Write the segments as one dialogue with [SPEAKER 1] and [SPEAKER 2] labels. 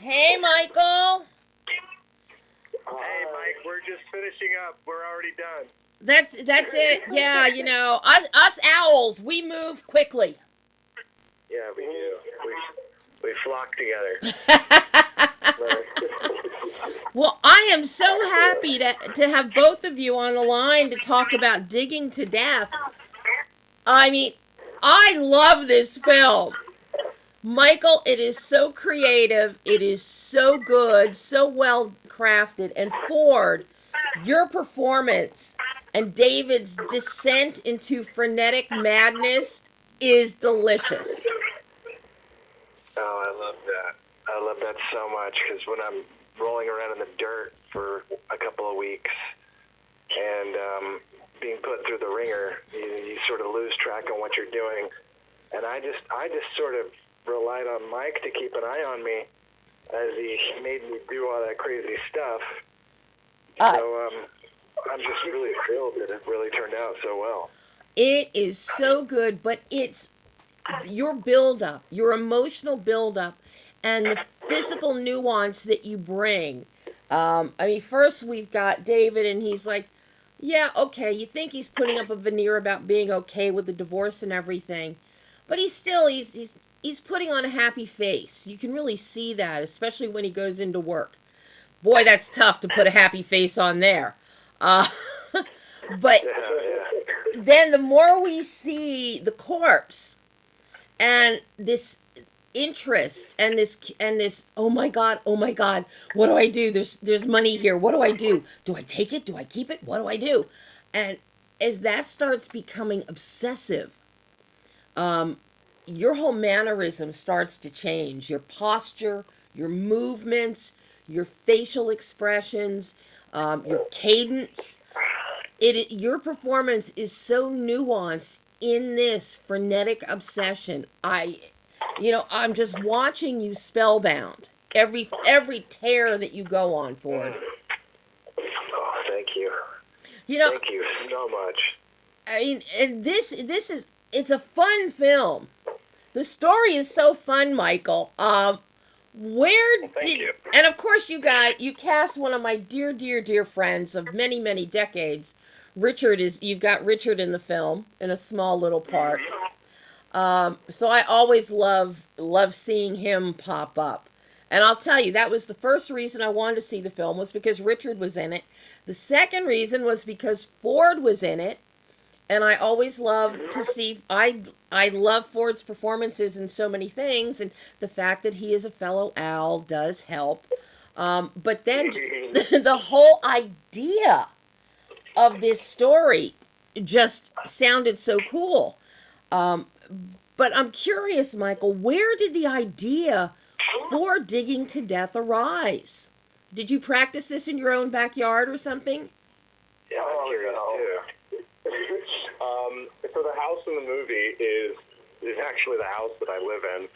[SPEAKER 1] Hey, Michael.
[SPEAKER 2] Hey, Mike, we're just finishing up. We're already done.
[SPEAKER 1] That's it. Yeah, us owls, we move quickly.
[SPEAKER 2] Yeah, we do. We flock together.
[SPEAKER 1] Well, I am so happy to have both of you on the line to talk about Digging to Death. I mean, I love this film. Michael, it is so creative. It is so good, so well crafted. And Ford, your performance and David's descent into frenetic madness is delicious.
[SPEAKER 2] Oh, I love that. I love that so much because when I'm rolling around in the dirt for a couple of weeks and being put through the ringer, you sort of lose track on what you're doing. And I just sort of relied on Mike to keep an eye on me as he made me do all that crazy stuff. So I'm just really thrilled that it really turned out so well.
[SPEAKER 1] It is so good, but it's your build-up, your emotional build-up, and the physical nuance that you bring. First we've got David, and he's like, yeah, okay, you think he's putting up a veneer about being okay with the divorce and everything, but he's putting on a happy face. You can really see that, especially when he goes into work. Boy, that's tough to put a happy face on there. But then the more we see the corpse and this interest and this oh my god, what do I do? There's money here. What do I do? Do I take it? Do I keep it? What do I do? And as that starts becoming obsessive, your whole mannerism starts to change. Your posture, your movements, your facial expressions, your cadence. Your performance is so nuanced in this frenetic obsession. I'm just watching you spellbound. Every tear that you go on, Ford.
[SPEAKER 2] Oh, thank you. Thank you so much.
[SPEAKER 1] I mean, and it's a fun film. The story is so fun, Michael.
[SPEAKER 2] Thank you.
[SPEAKER 1] And of course you cast one of my dear friends of many, many decades. You've got Richard in the film in a small little part. So I always love seeing him pop up. And I'll tell you, that was the first reason I wanted to see the film, was because Richard was in it. The second reason was because Ford was in it. And I always love to see, I love Ford's performances in so many things, and the fact that he is a fellow owl does help. But then the whole idea of this story just sounded so cool. But I'm curious, Michael, where did the idea for Digging to Death arise? Did you practice this in your own backyard or something?
[SPEAKER 2] Yeah, I'm curious too. So the house in the movie is actually the house that I live in.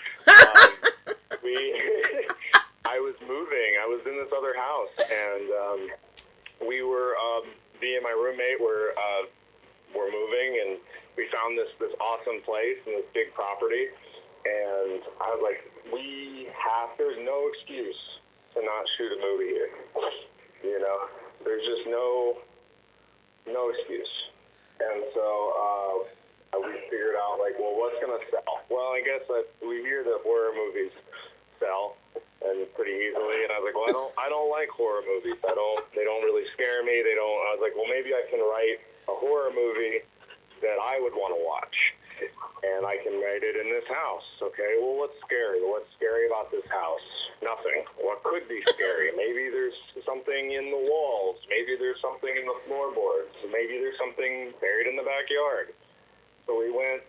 [SPEAKER 2] I was moving. I was in this other house, and we were me and my roommate were moving, and we found this awesome place and this big property, and I was like, there's no excuse to not shoot a movie here. There's just no excuse. And so we figured out, well, what's going to sell? Well, I guess we hear that horror movies sell, and pretty easily. And I was like, well, I don't like horror movies. They don't really scare me. I was like, well, maybe I can write a horror movie that I would want to watch. And I can write it in this house. Okay, well, what's scary? What's scary about this house? Nothing. What could be scary? Maybe there's something in the walls. Maybe there's something in the floorboards. Maybe there's something buried in the backyard. So we went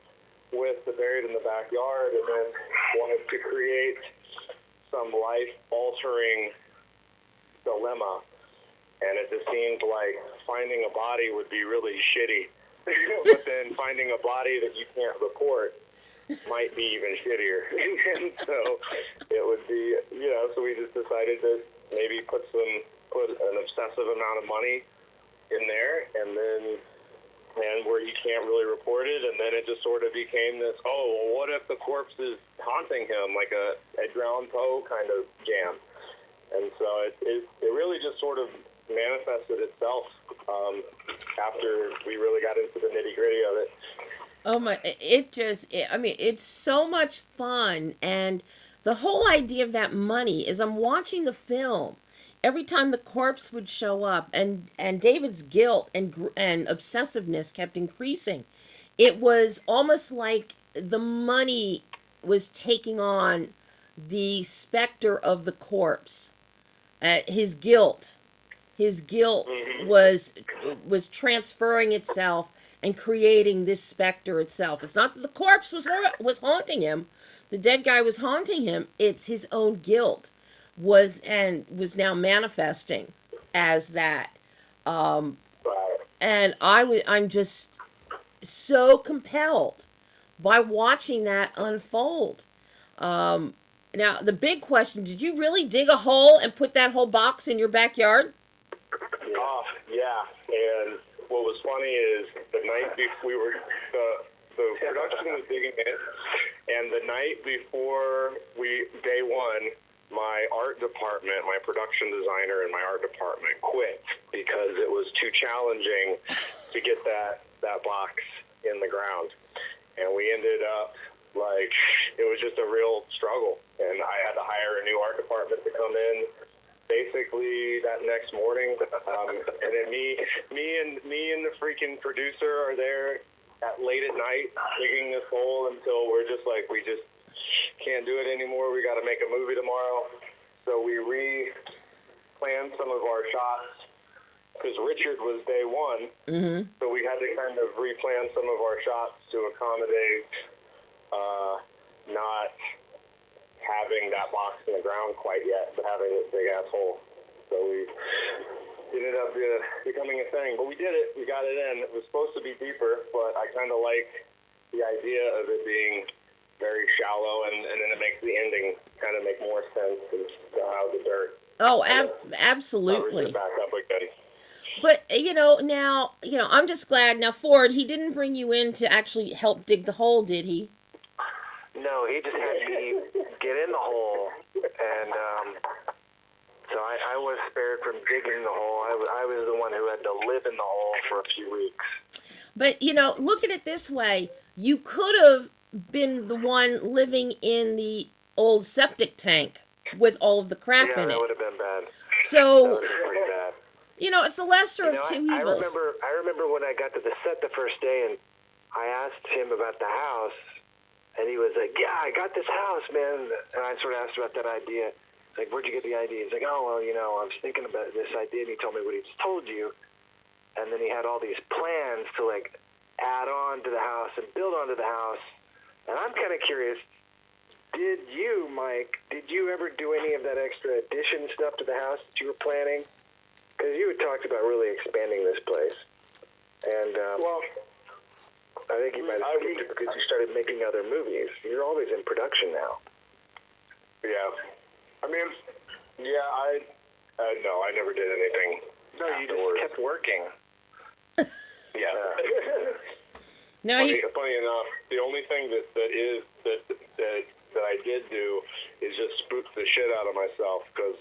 [SPEAKER 2] with the buried in the backyard, and then wanted to create some life-altering dilemma, and it just seemed like finding a body would be really shitty. But then finding a body that you can't report might be even shittier. And so it would be, so we just decided to maybe put an obsessive amount of money in there, and where you can't really report it, and then it just sort of became this, what if the corpse is haunting him, like a Edgar Allan Poe kind of jam. And so it really just sort of manifested itself after we really got into the nitty-gritty of it.
[SPEAKER 1] Oh my, it's so much fun. And the whole idea of that money is I'm watching the film. Every time the corpse would show up, and David's guilt and obsessiveness kept increasing. It was almost like the money was taking on the specter of the corpse. His guilt was transferring itself and creating this specter itself. It's not that the corpse was haunting him, the dead guy was haunting him. It's his own guilt was now manifesting as that. And I'm just so compelled by watching that unfold. Now the big question: did you really dig a hole and put that whole box in your backyard?
[SPEAKER 2] Oh, yeah. And what was funny is the night before the production was digging in, and the night before day one, my art department, my production designer and my art department quit because it was too challenging to get that box in the ground. And we ended up, it was just a real struggle. And I had to hire a new art department to come in basically that next morning. And then me and the freaking producer are there late at night digging this hole until we're just like, we just can't do it anymore. We got to make a movie tomorrow. So we re-planned some of our shots because Richard was day one.
[SPEAKER 1] Mm-hmm.
[SPEAKER 2] So we had to kind of replan some of our shots to accommodate not having that box in the ground quite yet, but having this big ass hole. So we ended up becoming a thing. But we did it. We got it in. It was supposed to be deeper, but I kind of like the idea of it being very shallow, and then it makes the ending kind of make more sense to how the dirt.
[SPEAKER 1] Oh, absolutely.
[SPEAKER 2] Back up again.
[SPEAKER 1] But now I'm just glad. Now Ford, he didn't bring you in to actually help dig the hole, did he?
[SPEAKER 3] No, he just had me get in the hole, and so I was spared from digging the hole. I was the one who had to live in the hole for a few weeks.
[SPEAKER 1] But look at it this way: you could have been the one living in the old septic tank with all of the crap in it.
[SPEAKER 3] Yeah, that would have been bad.
[SPEAKER 1] So
[SPEAKER 3] that would have been pretty bad.
[SPEAKER 1] It's the lesser of two evils.
[SPEAKER 3] I remember when I got to the set the first day, and I asked him about the house. And he was like, yeah, I got this house, man. And I sort of asked about that idea. Like, where'd you get the idea? He's like, oh, well, I was thinking about this idea. And he told me what he just told you. And then he had all these plans to, add on to the house and build onto the house. And I'm kind of curious, did you, Mike, ever do any of that extra addition stuff to the house that you were planning? Because you had talked about really expanding this place. And, I think you might have skipped it because you started making other movies. You're always in production now.
[SPEAKER 2] Yeah. I mean, yeah, no, I never did anything.
[SPEAKER 3] No, you just kept working.
[SPEAKER 2] Yeah.
[SPEAKER 1] No,
[SPEAKER 2] funny enough, the only thing that I did do is just spook the shit out of myself because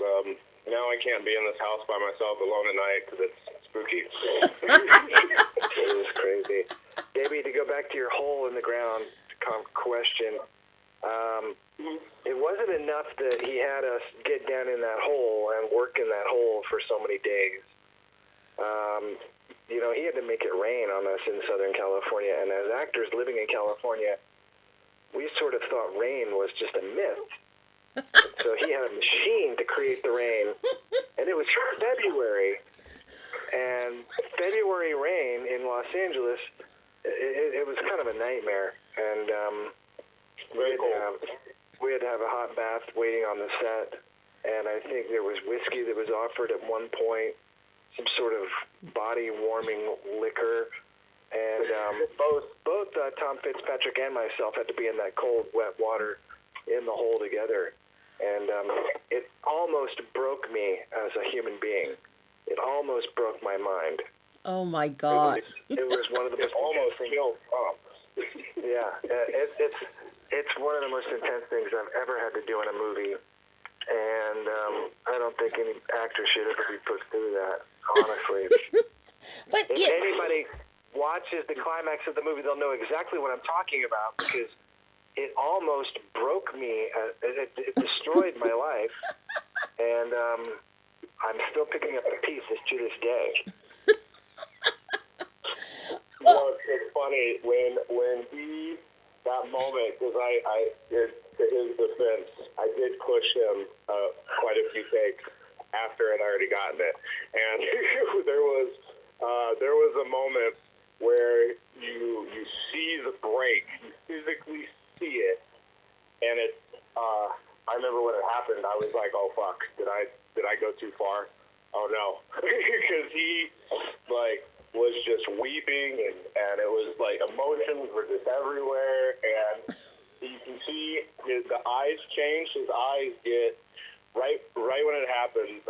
[SPEAKER 2] now I can't be in this house by myself alone at night because it's spooky.
[SPEAKER 3] It was crazy. Maybe to go back to your hole in the ground question, it wasn't enough that he had us get down in that hole and work in that hole for so many days. He had to make it rain on us in Southern California, and as actors living in California, we sort of thought rain was just a myth. So he had a machine to create the rain, and it was February. And February rain in Los Angeles, it was kind of a nightmare. And we had to have a hot bath waiting on the set, and I think there was whiskey that was offered at one point, some sort of body-warming liquor, and both Tom Fitzpatrick and myself had to be in that cold, wet water in the hole together, and it almost broke me as a human being. It almost broke my mind.
[SPEAKER 1] Oh my God!
[SPEAKER 3] It was one of the most
[SPEAKER 2] almost killed Tom.
[SPEAKER 3] Yeah, it's one of the most intense things I've ever had to do in a movie, and I don't think any actor should ever be put through that, honestly.
[SPEAKER 1] But
[SPEAKER 3] If anybody watches the climax of the movie, they'll know exactly what I'm talking about, because it almost broke me. It destroyed my life, and I'm still picking up the pieces to this day.
[SPEAKER 2] It's funny when he, that moment, because to his defense, I did push him quite a few takes after I'd already gotten it, and there was a moment where you see the break, you physically see it, and it's I remember when it happened, I was like, oh fuck, did I go too far? Oh no, because he was just weeping, and it was like emotions were just everywhere, and you can see the eyes change. His eyes get right when it happens.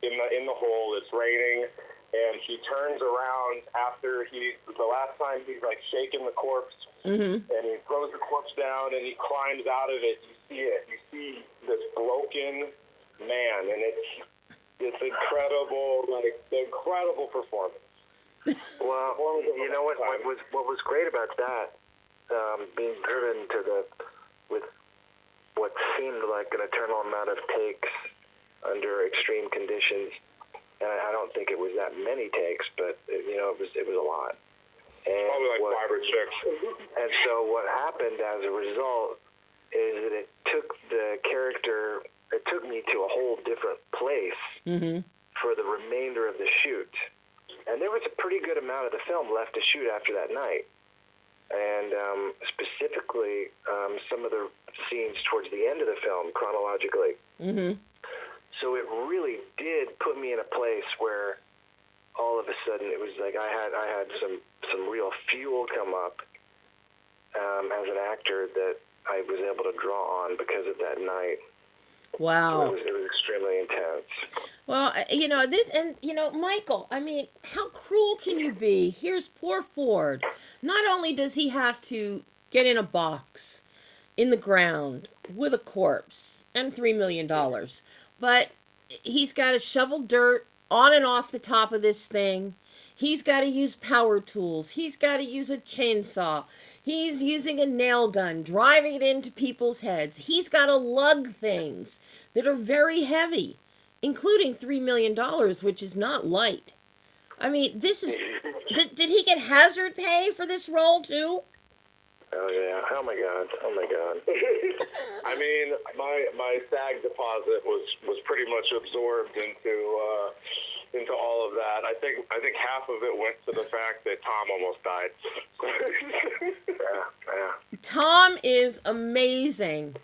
[SPEAKER 2] In the hole, it's raining, and he turns around after the last time he's like shaking the corpse, and he throws the corpse down, and he climbs out of it. You see it. You see this broken man, and it's incredible, the incredible performance.
[SPEAKER 3] Well, you know what was great about that, being driven with what seemed like an eternal amount of takes under extreme conditions, and I don't think it was that many takes, but it was a lot. And
[SPEAKER 2] probably like 5 or 6.
[SPEAKER 3] And so what happened as a result is that it took me to a whole different place for the remainder of the shoot. And there was a pretty good amount of the film left to shoot after that night. And specifically, some of the scenes towards the end of the film, chronologically. So it really did put me in a place where all of a sudden it was like I had some real fuel come up as an actor that I was able to draw on because of that night.
[SPEAKER 1] Wow.
[SPEAKER 3] So it was extremely intense.
[SPEAKER 1] Well, Michael, I mean, how cruel can you be? Here's poor Ford. Not only does he have to get in a box in the ground with a corpse and $3 million, but he's got to shovel dirt on and off the top of this thing. He's got to use power tools. He's got to use a chainsaw. He's using a nail gun, driving it into people's heads. He's got to lug things that are very heavy, including $3 million, which is not light. I mean, this is... Did he get hazard pay for this role, too?
[SPEAKER 3] Oh, yeah. Oh, my God.
[SPEAKER 2] I mean, my SAG deposit was pretty much absorbed into all of that. I think half of it went to the fact that Tom almost died.
[SPEAKER 3] Yeah.
[SPEAKER 1] Tom is amazing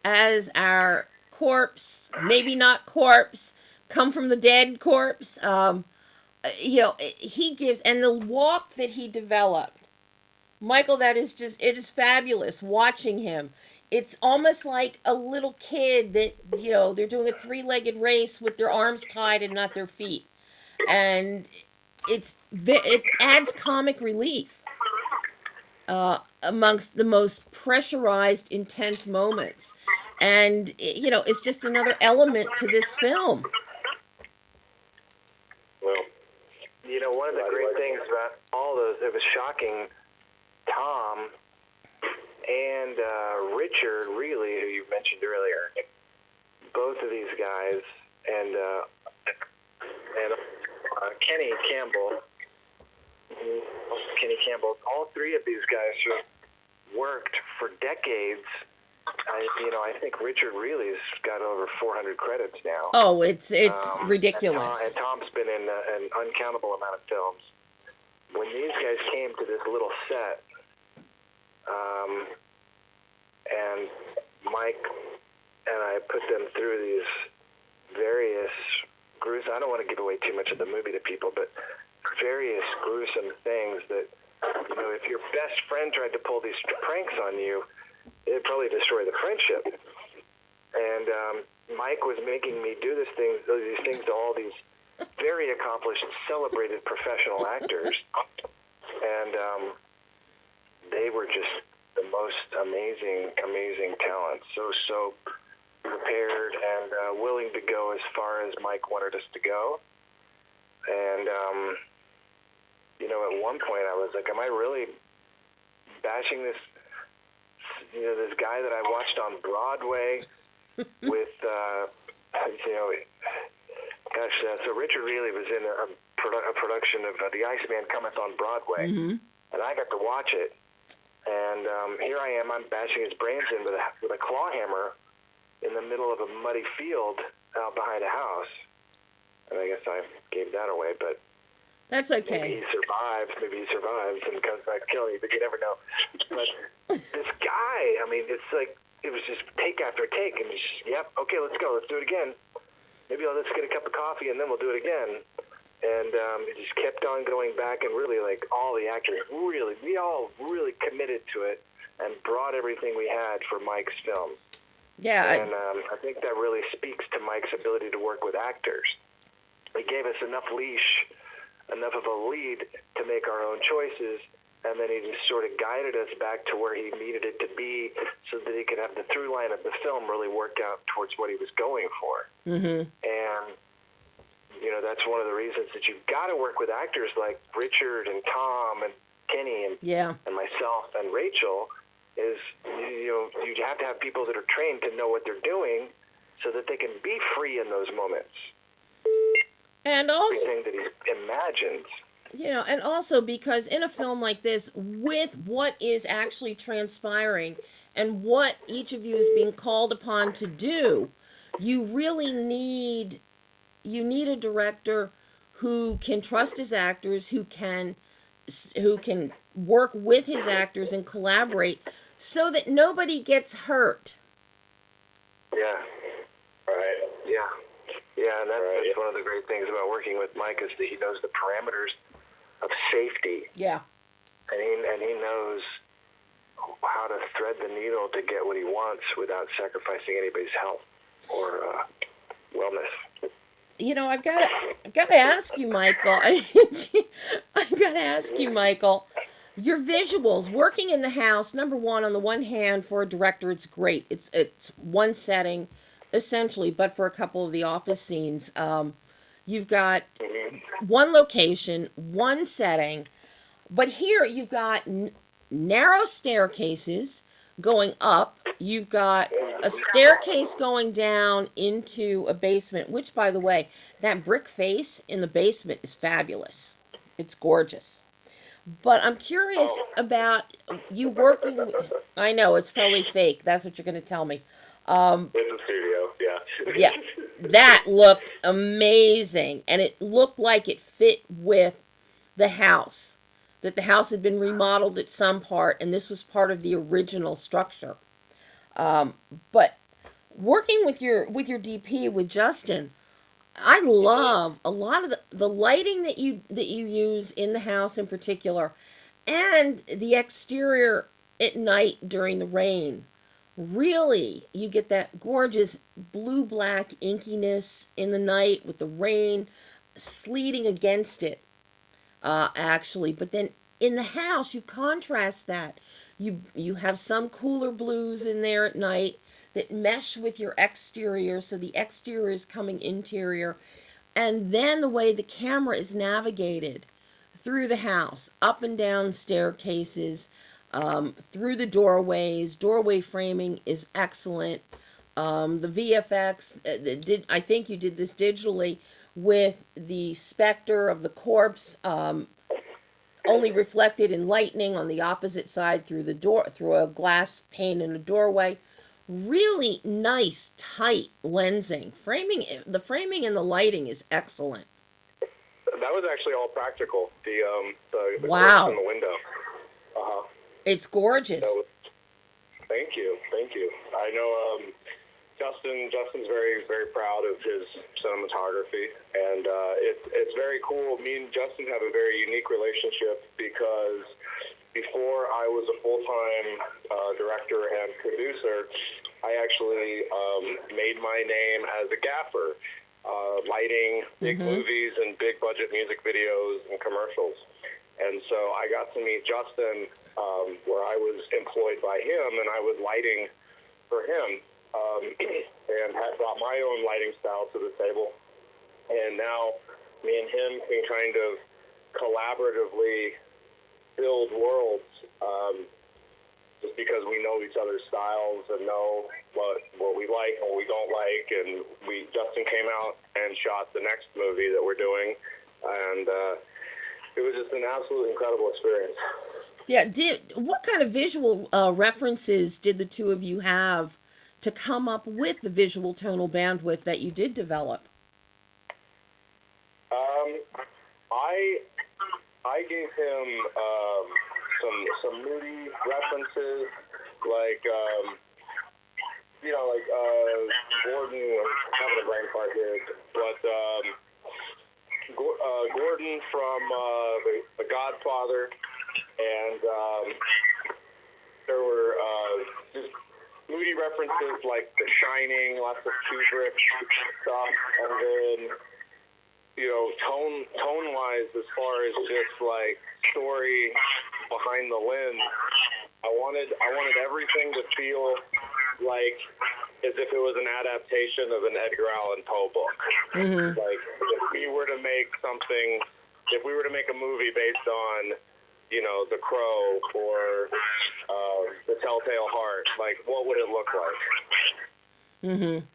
[SPEAKER 1] as our corpse, maybe not corpse, come from the dead corpse. He gives, and the walk that he developed, Michael, it is fabulous watching him. It's almost like a little kid that, they're doing a 3-legged race with their arms tied and not their feet. And it adds comic relief amongst the most pressurized, intense moments. And, it's just another element to this film.
[SPEAKER 2] Well,
[SPEAKER 3] one of the great things about all those, it was shocking, Tom and Richard, really, who you mentioned earlier, both of these guys, and Kenny Campbell, all three of these guys have worked for decades. I think Richard really's got over 400 credits now.
[SPEAKER 1] Oh, it's ridiculous.
[SPEAKER 3] And Tom's been in an uncountable amount of films. When these guys came to this little set, and Mike and I put them through these very I don't want to give away too much of the movie to people, but various gruesome things that, you know, if your best friend tried to pull these pranks on you, it'd probably destroy the friendship. And Mike was making me do these things to all these very accomplished, celebrated professional actors, and they were just the most amazing talent. So prepared and willing to go as far as Mike wanted us to go. And you know, at one point I was like, am I really bashing this, you know, this guy that I watched on Broadway with, you know, gosh, so Richard Reilly was in a production of The Iceman Cometh on Broadway, and I got to watch it, and here I am, I'm bashing his brains in with a claw hammer in the middle of a muddy field out behind a house, and I guess I gave that away, but
[SPEAKER 1] that's okay.
[SPEAKER 3] Maybe he survives and comes back to kill me, but you never know. But this guy, I mean, it's like, it was just take after take, and he's just, yep, okay, let's go, let's do it again. Maybe I'll just get a cup of coffee, and then we'll do it again. And it just kept on going back, and really, like, all the actors, we all really committed to it and brought everything we had for Mike's film.
[SPEAKER 1] Yeah.
[SPEAKER 3] And I think that really speaks to Mike's ability to work with actors. He gave us enough of a lead to make our own choices, and then he just sort of guided us back to where he needed it to be so that he could have the through line of the film really work out towards what he was going for. And, you know, that's one of the reasons that you've got to work with actors like Richard and Tom and Kenny and myself and Rachel is, you know, you have to have people that are trained to know what they're doing so that they can be free in those moments.
[SPEAKER 1] And also,
[SPEAKER 3] everything that he imagines.
[SPEAKER 1] You know, and also because in a film like this, with what is actually transpiring and what each of you is being called upon to do, you really need a director who can trust his actors, who can work with his actors and collaborate so that nobody gets hurt.
[SPEAKER 3] Yeah. Right. Yeah. Yeah, and that's one of the great things about working with Mike is that he knows the parameters of safety.
[SPEAKER 1] Yeah.
[SPEAKER 3] And he knows how to thread the needle to get what he wants without sacrificing anybody's health or wellness.
[SPEAKER 1] You know, I've got to ask you, Michael. I've got to ask you, Michael. Your visuals, working in the house. Number one, on the one hand, for a director, it's great. It's one setting, essentially, but for a couple of the office scenes, you've got one location, one setting, but here you've got narrow staircases going up. You've got a staircase going down into a basement, which, by the way, that brick face in the basement is fabulous. It's gorgeous. But I'm curious about you working with, I know, it's probably fake. That's what you're going to tell me.
[SPEAKER 2] It's a studio, yeah.
[SPEAKER 1] Yeah, that looked amazing. And it looked like it fit with the house. That the house had been remodeled at some part, and this was part of the original structure. But working with your DP, with Justin, I love a lot of the lighting that you use in the house in particular, and the exterior at night during the rain. Really, you get that gorgeous blue-black inkiness in the night with the rain sleeting against it, actually. But then in the house, you contrast that. You have some cooler blues in there at night that mesh with your exterior, so the exterior is coming interior. And then the way the camera is navigated through the house, up and down staircases, through the doorways. Doorway framing is excellent. The VFX, I think you did this digitally with the specter of the corpse, only reflected in lightning on the opposite side through the door, through a glass pane in a doorway. Really nice, tight lensing. The framing and the lighting is excellent.
[SPEAKER 2] That was actually all practical. The
[SPEAKER 1] wow.
[SPEAKER 2] in the window.
[SPEAKER 1] It's gorgeous.
[SPEAKER 2] Thank you. I know. Justin's very, very proud of his cinematography, and it's very cool. Me and Justin have a very unique relationship because before I was a full-time director and producer, I actually made my name as a gaffer, lighting big movies and big budget music videos and commercials. And so I got to meet Justin where I was employed by him, and I was lighting for him. And had brought my own lighting style to the table. And now me and him can kind of collaboratively build worlds just because we know each other's styles and know what we like and what we don't like. And Justin came out and shot the next movie that we're doing. And it was just an absolutely incredible experience.
[SPEAKER 1] Yeah. What kind of visual references did the two of you have to come up with the visual tonal bandwidth that you did develop?
[SPEAKER 2] I gave him some moody references, like Gordon. I'm having a brain fart here, but Gordon from the Godfather, and there were just moody references like The Shining, lots of Kubrick stuff, and then tone-wise, as far as just like story behind the lens, I wanted everything to feel like as if it was an adaptation of an Edgar Allan Poe book. Mm-hmm. Like if we were to make a movie based on The Crow or The Telltale Heart, like what would it look like?
[SPEAKER 1] Mm-hmm.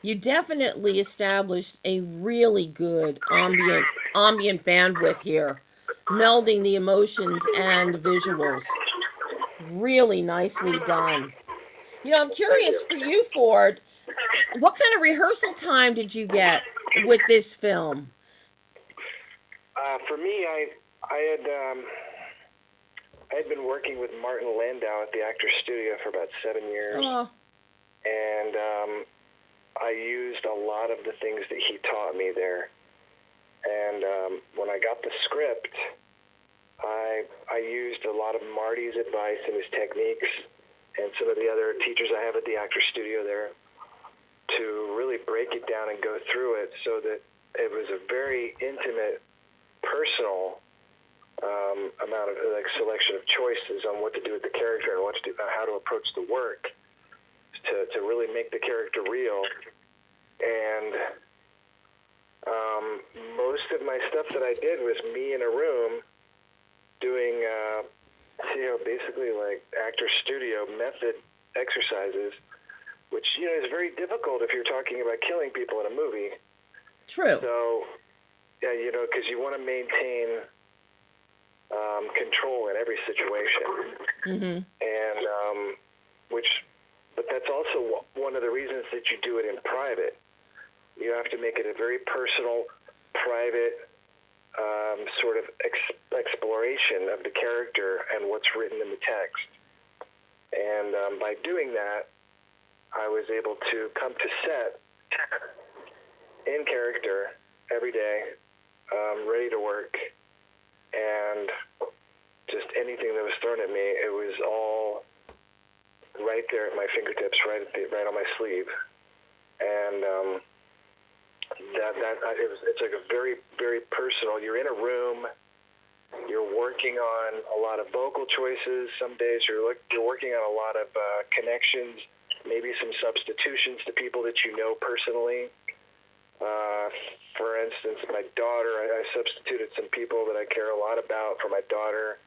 [SPEAKER 1] You definitely established a really good ambient bandwidth here, melding the emotions and the visuals. Really nicely done. I'm curious for you, Ford, what kind of rehearsal time did you get with this film?
[SPEAKER 3] For me, I had been working with Martin Landau at the Actors Studio for about 7 years, and I used a lot of the things that he taught me there. And when I got the script, I used a lot of Marty's advice and his techniques and some of the other teachers I have at the Actors Studio there to really break it down and go through it so that it was a very intimate, personal amount of selection of choices on what to do with the character and what to do, how to approach the work to really make the character real. And most of my stuff that I did was me in a room doing basically like Actors Studio method exercises, which is very difficult if you're talking about killing people in a movie.
[SPEAKER 1] True.
[SPEAKER 3] So yeah, because you want to maintain control in every situation. Mm-hmm. And but that's also one of the reasons that you do it in private. You have to make it a very personal, private sort of exploration of the character and what's written in the text. And by doing that, I was able to come to set in character every day, ready to work, and just anything that was thrown at me, it was all right there at my fingertips, right on my sleeve. And it's like a very, very personal. You're in a room. You're working on a lot of vocal choices. Some days you're working on a lot of connections, maybe some substitutions to people that you know personally. For instance, my daughter, I substituted some people that I care a lot about for my daughter.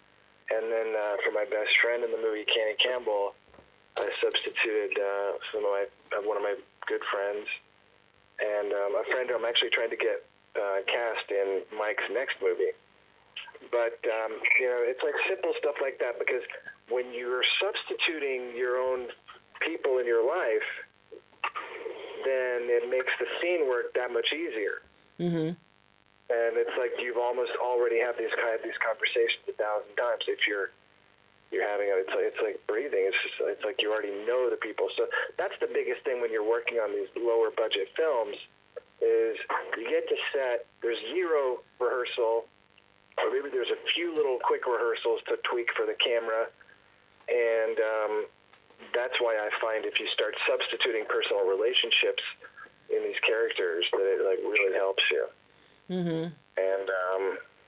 [SPEAKER 3] And then for my best friend in the movie, Kenny Campbell, I substituted one of my good friends. And a friend who I'm actually trying to get cast in Mike's next movie. But, it's like simple stuff like that, because when you're substituting your own people in your life, then it makes the scene work that much easier. Mm-hmm. And it's like you've almost already had these conversations 1,000 times. If you're you're having it. It's like breathing. It's like you already know the people. So that's the biggest thing when you're working on these lower budget films is you get to set. There's zero rehearsal, or maybe there's a few little quick rehearsals to tweak for the camera, and that's why I find if you start substituting personal relationships in these characters, that it like really helps you.
[SPEAKER 1] Mm-hmm.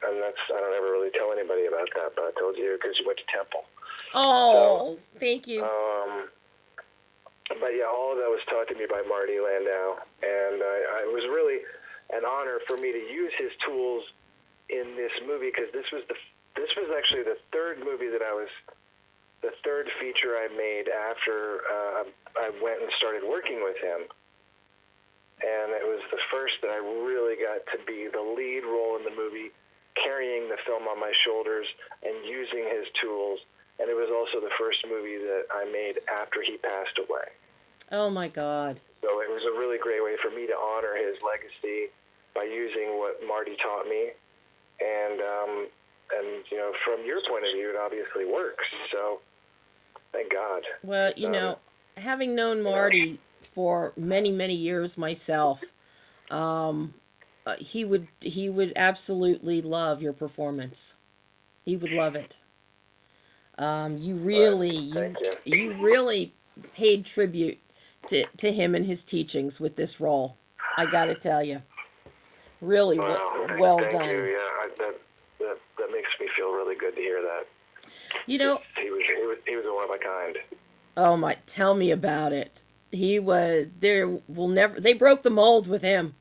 [SPEAKER 3] And that's, I don't ever really tell anybody about that, but I told you because you went to Temple.
[SPEAKER 1] Oh, thank you.
[SPEAKER 3] But yeah, all of that was taught to me by Marty Landau, and it was really an honor for me to use his tools in this movie, because this was actually the third feature I made after I went and started working with him. And it was the first that I really got to be the lead role in the movie, carrying the film on my shoulders and using his tools. And it was also the first movie that I made after he passed away.
[SPEAKER 1] Oh, my God.
[SPEAKER 3] So it was a really great way for me to honor his legacy by using what Marty taught me. And you know, from your point of view, it obviously works. So thank God.
[SPEAKER 1] Well, you know, having known Marty for many, many years myself, he would absolutely love your performance. He would love it. You really paid tribute to him and his teachings with this role. I got to tell you, really well
[SPEAKER 3] thank
[SPEAKER 1] done.
[SPEAKER 3] you. Yeah, that makes me feel really good to hear that.
[SPEAKER 1] You know,
[SPEAKER 3] he was a one of a kind.
[SPEAKER 1] Oh my! Tell me about it. He was there. Will never. They broke the mold with him.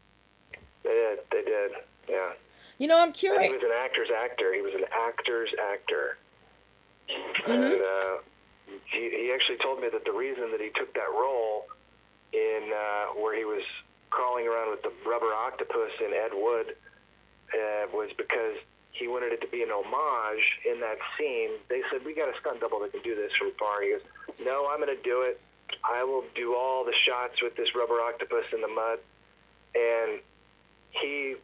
[SPEAKER 3] They did. Yeah.
[SPEAKER 1] You know, I'm curious.
[SPEAKER 3] And he was an actor's actor. He was an actor's actor.
[SPEAKER 1] Mm-hmm.
[SPEAKER 3] And he actually told me that the reason that he took that role in where he was crawling around with the rubber octopus in Ed Wood was because he wanted it to be an homage in that scene. They said, we got a stunt double that can do this from far. He goes, no, I'm going to do it. I will do all the shots with this rubber octopus in the mud. And he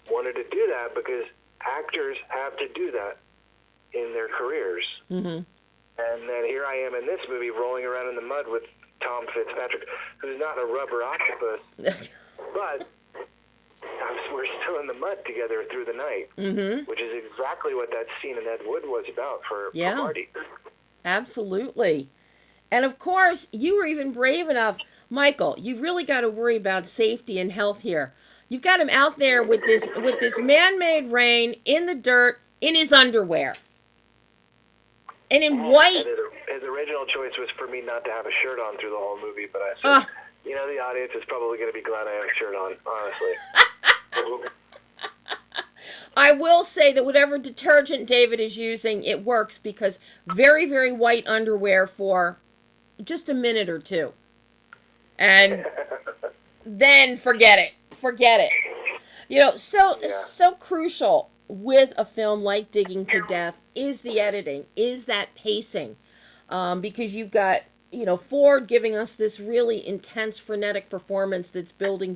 [SPEAKER 3] wanted to do that because actors have to do that in their careers.
[SPEAKER 1] Mm-hmm.
[SPEAKER 3] And then here I am in this movie rolling around in the mud with Tom Fitzpatrick, who's not a rubber octopus, but we're still in the mud together through the night,
[SPEAKER 1] mm-hmm.
[SPEAKER 3] which is exactly what that scene in Ed Wood was about for Marty.
[SPEAKER 1] Absolutely. And of course, you were even brave enough, Michael, you really got to worry about safety and health here. You've got him out there with this man-made rain in the dirt in his underwear. And in white.
[SPEAKER 3] And his original choice was for me not to have a shirt on through the whole movie, but I said, you know, the audience is probably going to be glad I have a shirt on, honestly.
[SPEAKER 1] I will say that whatever detergent David is using, it works, because very, very white underwear for just a minute or two. And then forget it. You know, so crucial with a film like Digging to Death is the editing, is that pacing. Because you've got, you know, Ford giving us this really intense, frenetic performance that's building.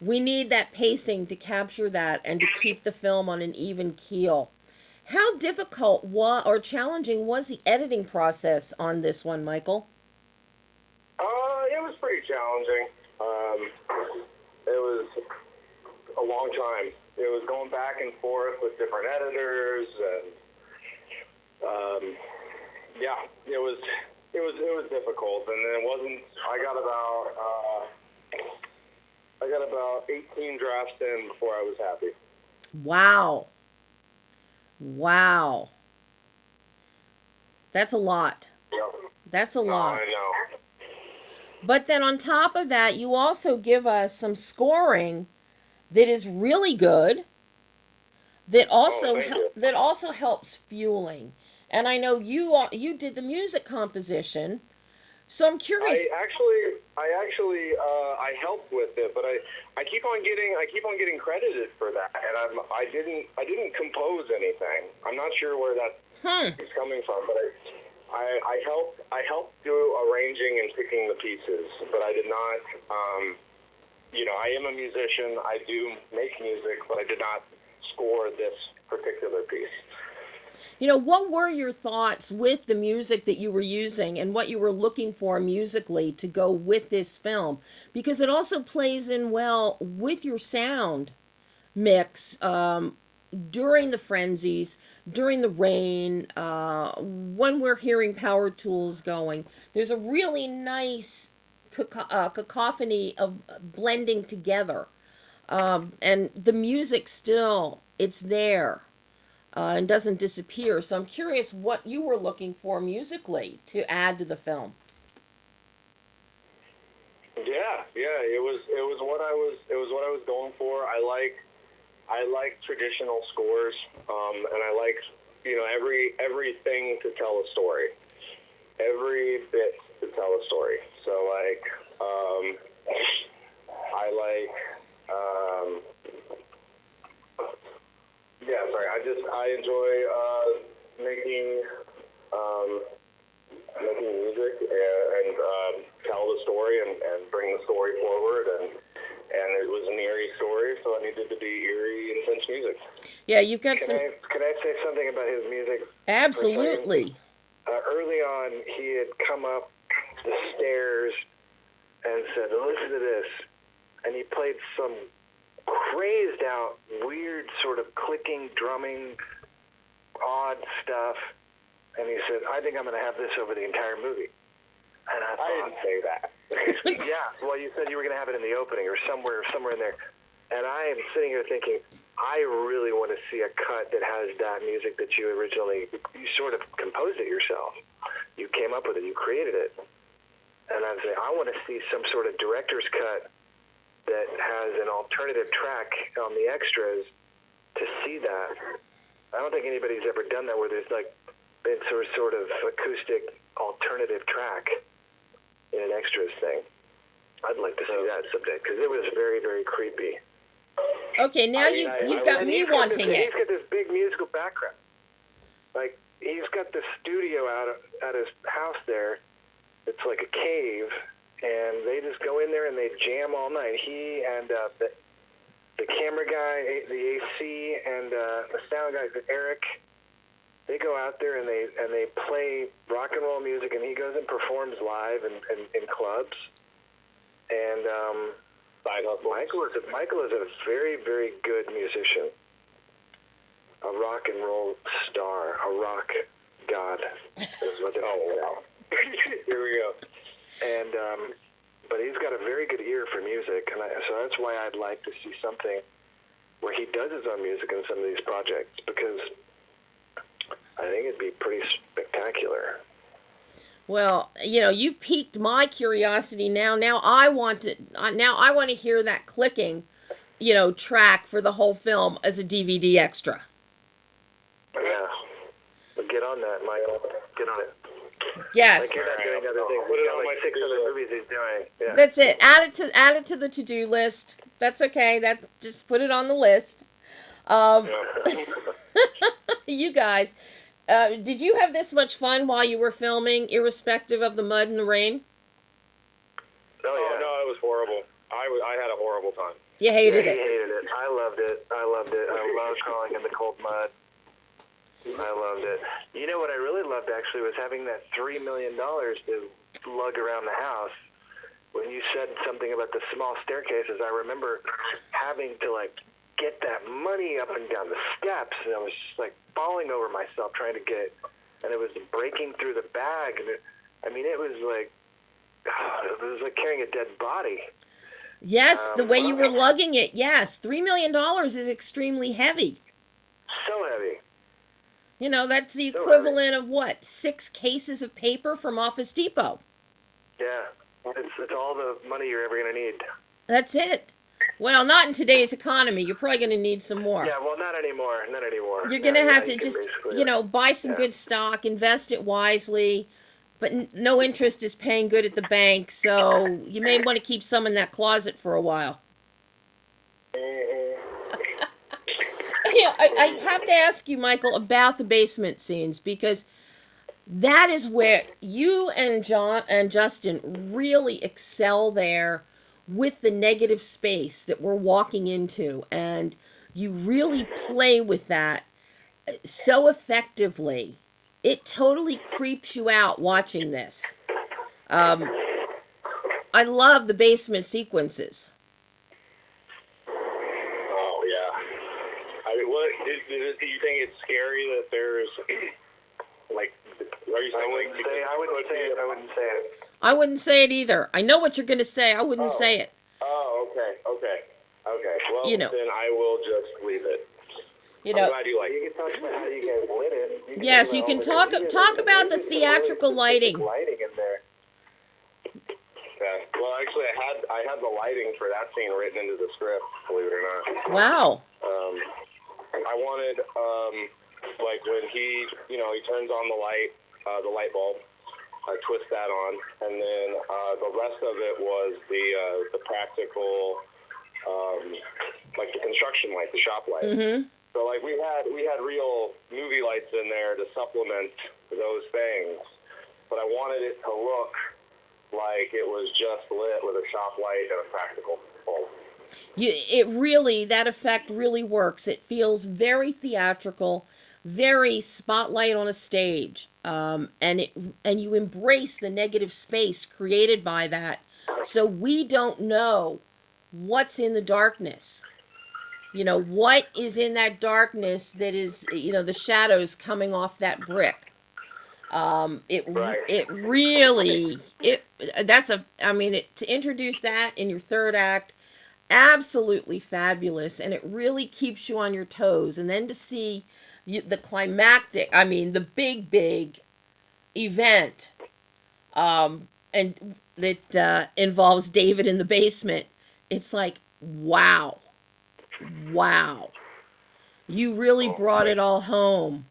[SPEAKER 1] We need that pacing to capture that and to keep the film on an even keel. How difficult or challenging was the editing process on this one, Michael?
[SPEAKER 2] It was pretty challenging. It was a long time. It was going back and forth with different editors, and it was difficult. And then it wasn't. I got about 18 drafts in before I was happy.
[SPEAKER 1] Wow. That's a lot.
[SPEAKER 2] Yep.
[SPEAKER 1] That's a lot.
[SPEAKER 2] I know.
[SPEAKER 1] But then on top of that, you also give us some scoring that is really good, that also helps fueling. And I know you did the music composition, so I'm curious.
[SPEAKER 2] I helped with it, but I keep on getting credited for that, and I didn't compose anything. I'm not sure where that is coming from, but I helped do arranging and picking the pieces, but I did not. I am a musician. I do make music, but I did not score this particular piece.
[SPEAKER 1] What were your thoughts with the music that you were using and what you were looking for musically to go with this film? Because it also plays in well with your sound mix during the frenzies, during the rain, when we're hearing power tools going. There's a really nice cacophony of blending together. And the music still, it's there and doesn't disappear. So I'm curious what you were looking for musically to add to the film.
[SPEAKER 2] Yeah, it was what I was going for. I like traditional scores, and I like everything to tell a story, every bit to tell a story. So I like I enjoy making music and tell the story and bring the story forward, and it was an eerie story, so it needed to be eerie, intense music.
[SPEAKER 1] Yeah, you've got
[SPEAKER 3] Can I say something about his music?
[SPEAKER 1] Absolutely.
[SPEAKER 3] Early on, he had come up the stairs and said, "Listen to this," and he played some crazed out, weird sort of clicking, drumming, odd stuff. And he said, "I think I'm going to have this over the entire movie." And I
[SPEAKER 2] didn't say that.
[SPEAKER 3] Yeah, well, you said you were going to have it in the opening or somewhere in there. And I am sitting here thinking, I really want to see a cut that has that music that you sort of composed it yourself. You came up with it, you created it. And I'm saying, I want to see some sort of director's cut that has an alternative track on the extras to see that. I don't think anybody's ever done that where there's like been sort of acoustic alternative track in an extras thing. I'd like to see that someday because it was very, very creepy.
[SPEAKER 1] Okay, now you've got me wanting it.
[SPEAKER 3] He's got this big musical background. Like, he's got this studio out at his house there. It's like a cave, and they just go in there and they jam all night. He and the camera guy, the AC, and the sound guy, Eric, they go out there and they play rock and roll music, and he goes and performs live in clubs. And Michael is a very, very good musician, a rock and roll star, a rock god is what they call it. Here we go. And but he's got a very good ear for music, and so that's why I'd like to see something where he does his own music in some of these projects, because I think it'd be pretty spectacular.
[SPEAKER 1] Well, you've piqued my curiosity now. Now I want to hear that clicking, track for the whole film as a DVD extra.
[SPEAKER 3] Yeah. Well, get on that, Michael. Get on it.
[SPEAKER 1] Yes.
[SPEAKER 3] Like, you're not doing other things. He's got like 6 other movies he's doing. Yeah.
[SPEAKER 1] That's it. Add it to the to-do list. That's okay. Just put it on the list. You guys, did you have this much fun while you were filming, irrespective of the mud and the rain?
[SPEAKER 2] Oh, yeah. No, it was horrible. I had a horrible time.
[SPEAKER 1] You hated
[SPEAKER 3] it.
[SPEAKER 1] He
[SPEAKER 3] hated it. I loved it. I loved crawling in the cold mud. I loved it. You know what I really loved, actually, was having that $3 million to lug around the house. When you said something about the small staircases, I remember having to, get that money up and down the steps, and I was just, falling over myself trying to get it, and it was breaking through the bag, and it was like carrying a dead body.
[SPEAKER 1] Yes, the way you were lugging it, yes. $3 million is extremely heavy.
[SPEAKER 3] So heavy.
[SPEAKER 1] That's the equivalent of what? 6 cases of paper from Office Depot.
[SPEAKER 3] Yeah, it's all the money you're ever going to need.
[SPEAKER 1] That's it. Well, not in today's economy. You're probably going to need some more.
[SPEAKER 3] Yeah, well, not anymore.
[SPEAKER 1] You're going to have to just, buy some good stock, invest it wisely, but no interest is paying good at the bank, so you may want to keep some in that closet for a while. I have to ask you, Michael, about the basement scenes, because that is where you and Justin really excel there with the negative space that we're walking into, and you really play with that. so effectively. It totally creeps you out watching this. Um, I love the basement sequences.
[SPEAKER 2] Oh yeah. I mean, what do you think it's scary that there's like? Are you saying like?
[SPEAKER 3] I wouldn't say it. I wouldn't say it.
[SPEAKER 1] I wouldn't say it either. I know what you're going to say. I wouldn't say it.
[SPEAKER 2] Oh, okay. Well,
[SPEAKER 1] You know.
[SPEAKER 2] then I will just leave it.
[SPEAKER 1] You
[SPEAKER 2] I'm
[SPEAKER 1] know.
[SPEAKER 2] glad you like
[SPEAKER 3] You
[SPEAKER 2] it.
[SPEAKER 3] can talk about how you guys lit it.
[SPEAKER 1] Yes, you can talk about the theatrical lighting.
[SPEAKER 3] Lighting in there.
[SPEAKER 2] Yeah. Well, actually, I had the lighting for that scene written into the script. Believe it or not.
[SPEAKER 1] Wow.
[SPEAKER 2] I wanted like when he turns on the light bulb. I twist that on, and then the rest of it was the practical, like the construction light, the shop light.
[SPEAKER 1] Mm-hmm.
[SPEAKER 2] So like we had real movie lights in there to supplement those things, but I wanted it to look like it was just lit with a shop light and a practical bulb.
[SPEAKER 1] That effect really works. It feels very theatrical, very spotlight on a stage, and you embrace the negative space created by that. So we don't know what's in the darkness. What is in that darkness that is, the shadows coming off that brick. It really, to introduce that in your third act, absolutely fabulous, and it really keeps you on your toes. And then to see the climactic, the big event, and that involves David in the basement, it's like, wow. You really brought it all home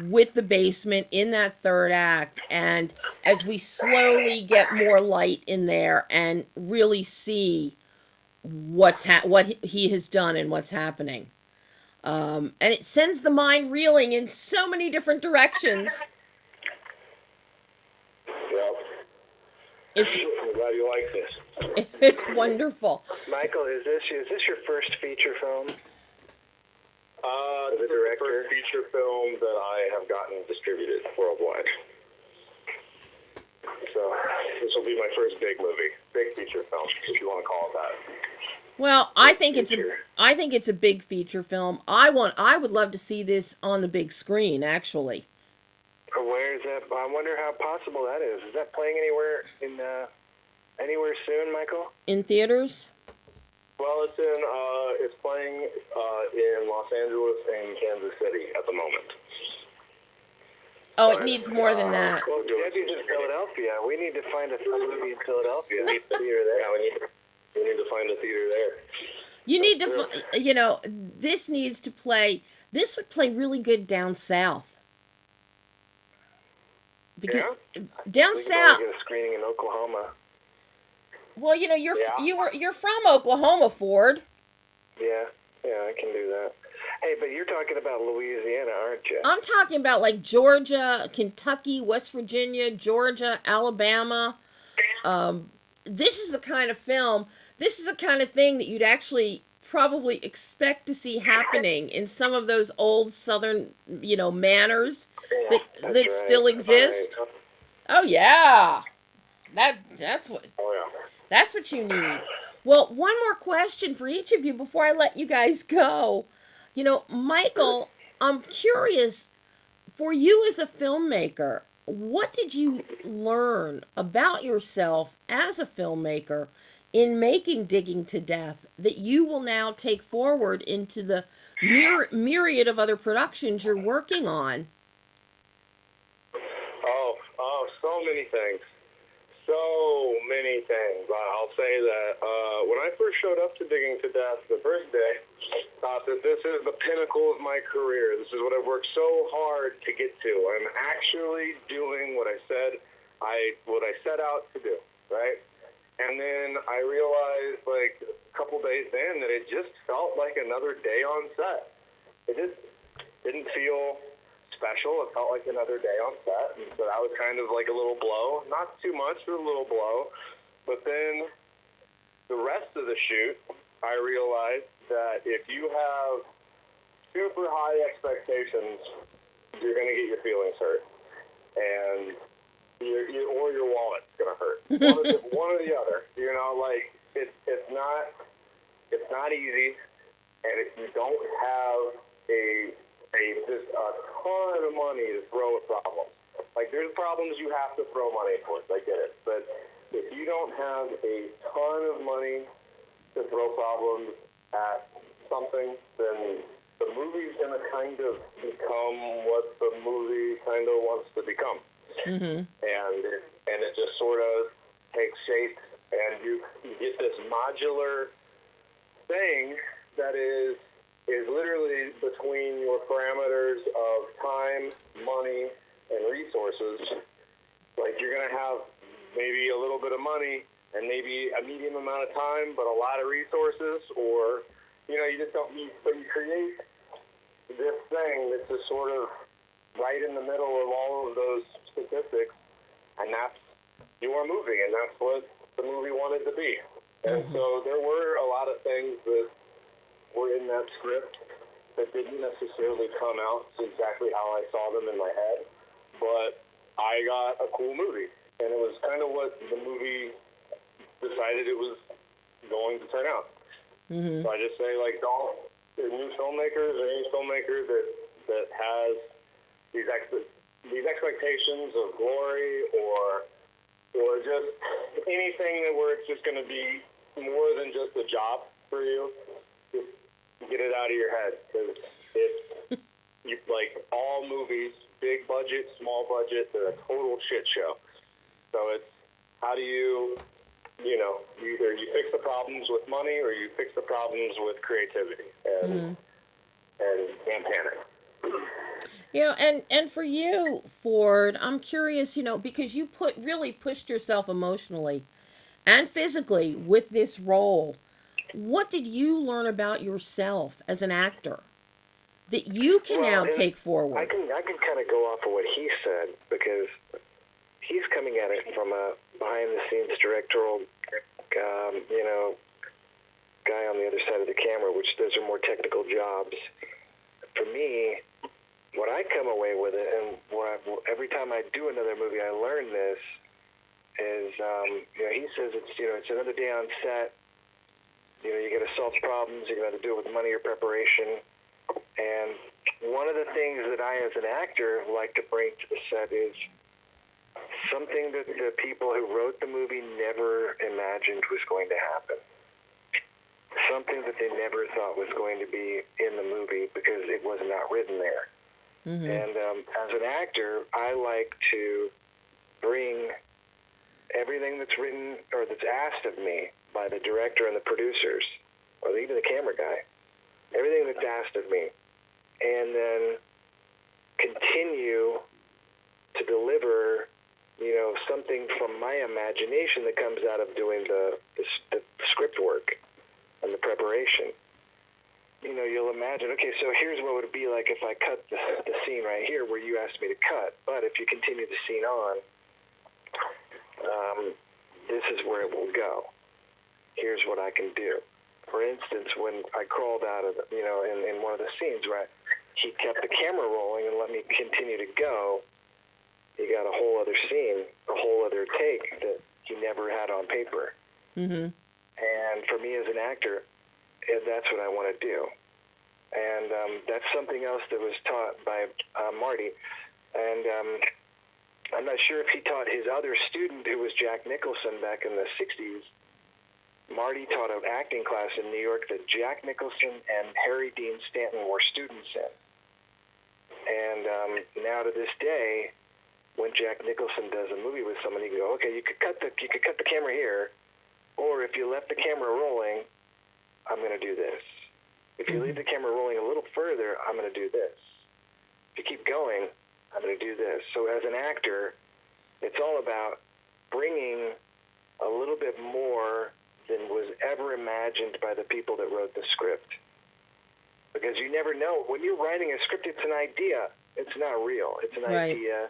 [SPEAKER 1] with the basement in that third act, and as we slowly get more light in there and really see what he has done and what's happening, and it sends the mind reeling in so many different directions.
[SPEAKER 2] Well, I'm glad you like this.
[SPEAKER 1] It's wonderful.
[SPEAKER 3] Michael, is this your first feature film?
[SPEAKER 2] This is the first feature film that I have gotten distributed worldwide. So this will be my first big movie, big feature film, if you want to call it that.
[SPEAKER 1] Well, I think it's a big feature film. I would love to see this on the big screen, actually.
[SPEAKER 3] Where is that? I wonder how possible that is. Is that playing anywhere soon, Michael?
[SPEAKER 1] In theaters?
[SPEAKER 2] Well, it's playing in Los Angeles and Kansas City at the moment.
[SPEAKER 1] Oh, it needs more than that.
[SPEAKER 3] Well, Debbie's in Philadelphia. We need to find a movie in Philadelphia. We need a theater there.
[SPEAKER 2] Yeah, we need to find a theater there.
[SPEAKER 1] You need to, this needs to play. This would play really good down south. Because down south.
[SPEAKER 3] We can get a screening in Oklahoma.
[SPEAKER 1] Well, you're from Oklahoma, Ford.
[SPEAKER 3] Yeah, I can do that. Hey, but you're talking about Louisiana, aren't you?
[SPEAKER 1] I'm talking about like Georgia, Kentucky, West Virginia, Georgia, Alabama. This is the kind of film. This is the kind of thing that you'd actually probably expect to see happening in some of those old Southern, manors that still exist.
[SPEAKER 3] Right.
[SPEAKER 1] Oh yeah, that's what.
[SPEAKER 2] Oh yeah.
[SPEAKER 1] That's what you need. Well, one more question for each of you before I let you guys go. Michael, I'm curious, for you as a filmmaker, what did you learn about yourself as a filmmaker in making Digging to Death that you will now take forward into the myriad of other productions you're working on?
[SPEAKER 2] Oh, so many things. So many things. I'll say that when I first showed up to Digging to Death the first day, thought that this is the pinnacle of my career. This is what I've worked so hard to get to. I'm actually doing what I set out to do, right? And then I realized, like, a couple days in that it just felt like another day on set. It just didn't feel special. It felt like another day on set, and so that was kind of like a little blow. Not too much, but a little blow. But then the rest of the shoot, I realized that if you have super high expectations, you're going to get your feelings hurt. And or your wallet's going to hurt. One or the other. You know, like, it's not easy. And if you don't have just a ton of money to throw at problems, like, there's problems you have to throw money towards, I get it. But if you don't have a ton of money to throw problems at something, then the movie's going to kind of become what the movie kind of wants to become.
[SPEAKER 1] Mm-hmm.
[SPEAKER 2] And it just sort of takes shape, and you get this modular thing that is literally between your parameters of time, money, and resources. Like, you're going to have maybe a little bit of money and maybe a medium amount of time, but a lot of resources, or, you know, you just don't need, so you create this thing that's just sort of right in the middle of all of those statistics, and that's your movie, and that's what the movie wanted to be. And so there were a lot of things that were in that script that didn't necessarily come out exactly how I saw them in my head, but I got a cool movie, and it was kind of what the movie decided it was going to turn out. So I just say, like, new filmmakers or any filmmaker that has these expectations of glory or just anything where it's just going to be more than just a job for you, just get it out of your head, because it's like all movies, big budget, small budget, they're a total shit show. So it's how do you either you fix the problems with money or you fix the problems with creativity and panic.
[SPEAKER 1] You know, and for you, Ford, I'm curious, you know, because you really pushed yourself emotionally and physically with this role. What did you learn about yourself as an actor that you can now take forward?
[SPEAKER 3] I can kind of go off of what he said, because he's coming at it from a behind-the-scenes directorial, guy on the other side of the camera, which those are more technical jobs. For me, what I come away with it, and every time I do another movie, I learn this, is, he says it's another day on set. You got to solve problems. You're going to have to do it with money or preparation. And one of the things that I, as an actor, like to bring to the set is something that the people who wrote the movie never imagined was going to happen. Something that they never thought was going to be in the movie because it was not written there. And as an actor, I like to bring everything that's written or that's asked of me by the director and the producers, or even the camera guy, everything that's asked of me, and then continue to deliver, something from my imagination that comes out of doing the script work and the preparation. You'll imagine, okay, so here's what would it be like if I cut the scene right here where you asked me to cut, but if you continue the scene on, this is where it will go. Here's what I can do. For instance, when I crawled out of, in one of the scenes where he kept the camera rolling and let me continue to go, he got a whole other scene, a whole other take that he never had on paper. And for me as an actor, that's what I want to do. And that's something else that was taught by Marty. And I'm not sure if he taught his other student, who was Jack Nicholson back in the 60s. Marty taught an acting class in New York that Jack Nicholson and Harry Dean Stanton were students in. And now to this day, when Jack Nicholson does a movie with someone, he can go, okay, you could cut the camera here, or if you left the camera rolling, I'm going to do this. If you leave the camera rolling a little further, I'm going to do this. If you keep going, I'm going to do this. So as an actor, it's all about bringing a little bit more than was ever imagined by the people that wrote the script. Because you never know. When you're writing a script, it's an idea. It's not real. It's an idea.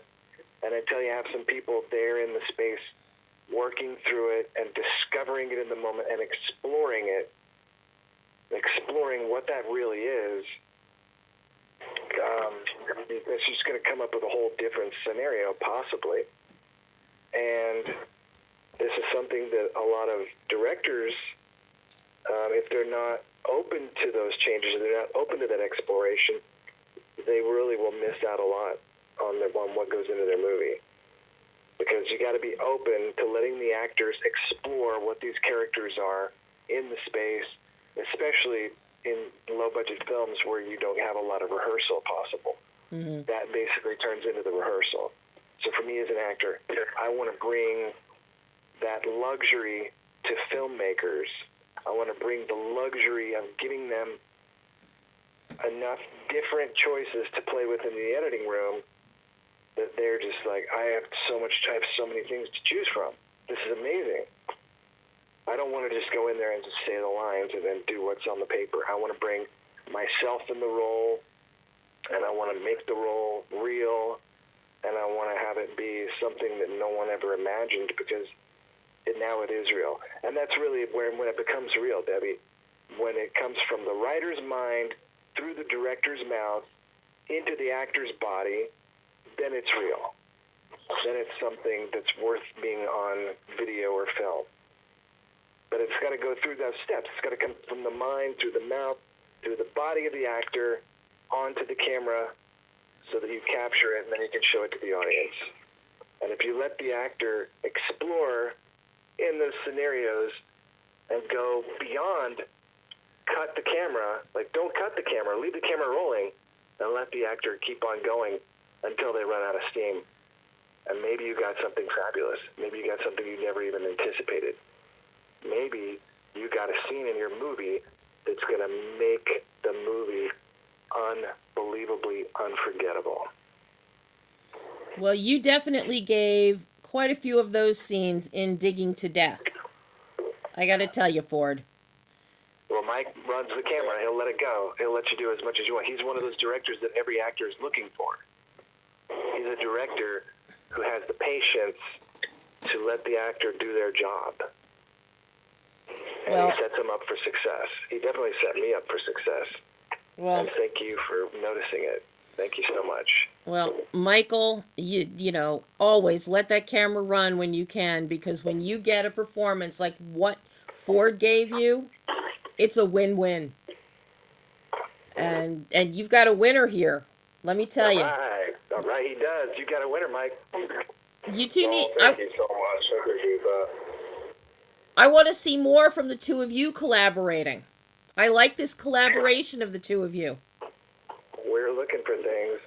[SPEAKER 3] And until you have some people there in the space working through it and discovering it in the moment and exploring what that really is, she's going to come up with a whole different scenario, possibly. And this is something that a lot of directors, if they're not open to those changes, if they're not open to that exploration, they really will miss out a lot on what goes into their movie. Because you got to be open to letting the actors explore what these characters are in the space, especially in low-budget films where you don't have a lot of rehearsal possible. Mm-hmm. That basically turns into the rehearsal. So for me as an actor, I want to bring that luxury to filmmakers. I want to bring the luxury of giving them enough different choices to play with in the editing room that they're just like, I have so many things to choose from. This is amazing. I don't want to just go in there and just say the lines and then do what's on the paper. I want to bring myself in the role, and I want to make the role real, and I want to have it be something that no one ever imagined, because now it is real. And that's really when it becomes real, Debbie, when it comes from the writer's mind through the director's mouth into the actor's body, then it's real. Then it's something that's worth being on video or film. But it's got to go through those steps. It's got to come from the mind, through the mouth, through the body of the actor, onto the camera, so that you capture it and then you can show it to the audience. And if you let the actor explore in those scenarios and go beyond cut the camera, like don't cut the camera, leave the camera rolling, and let the actor keep on going until they run out of steam. And maybe you got something fabulous. Maybe you got something you never even anticipated. Maybe you got a scene in your movie that's going to make the movie unbelievably unforgettable.
[SPEAKER 1] Well, you definitely gave quite a few of those scenes in Digging to Death. I got to tell you, Ford.
[SPEAKER 3] Well, Mike runs the camera. He'll let it go. He'll let you do as much as you want. He's one of those directors that every actor is looking for. He's a director who has the patience to let the actor do their job. And he sets them up for success. He definitely set me up for success. Well, and thank you for noticing it. Thank you so much.
[SPEAKER 1] Well, Michael, you know, always let that camera run when you can, because when you get a performance like what Ford gave you, it's a win-win. And you've got a winner here. Let me tell you.
[SPEAKER 3] All right, he does. You got a winner, Mike.
[SPEAKER 1] You two need.
[SPEAKER 2] Thank you so much. I appreciate that.
[SPEAKER 1] I want to see more from the two of you collaborating. I like this collaboration of the two of you.
[SPEAKER 3] We're looking for things.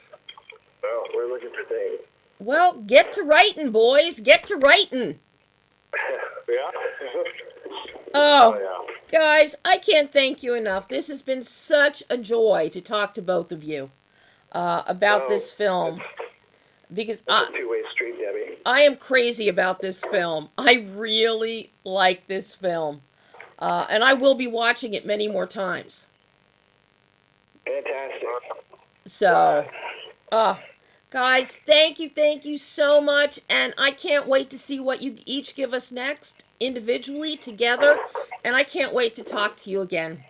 [SPEAKER 3] Oh, we're looking for things.
[SPEAKER 1] Well, get to writing, boys. Get to writing.
[SPEAKER 2] Yeah.
[SPEAKER 1] Oh, yeah. Guys, I can't thank you enough. This has been such a joy to talk to both of you about this film. Because
[SPEAKER 3] it's a two-way street, Debbie.
[SPEAKER 1] I am crazy about this film. I really like this film. And I will be watching it many more times.
[SPEAKER 3] Fantastic.
[SPEAKER 1] So, guys, thank you so much. And I can't wait to see what you each give us next, individually, together. And I can't wait to talk to you again.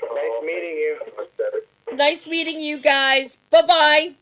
[SPEAKER 3] Nice meeting you.
[SPEAKER 1] Nice meeting you guys. Bye-bye.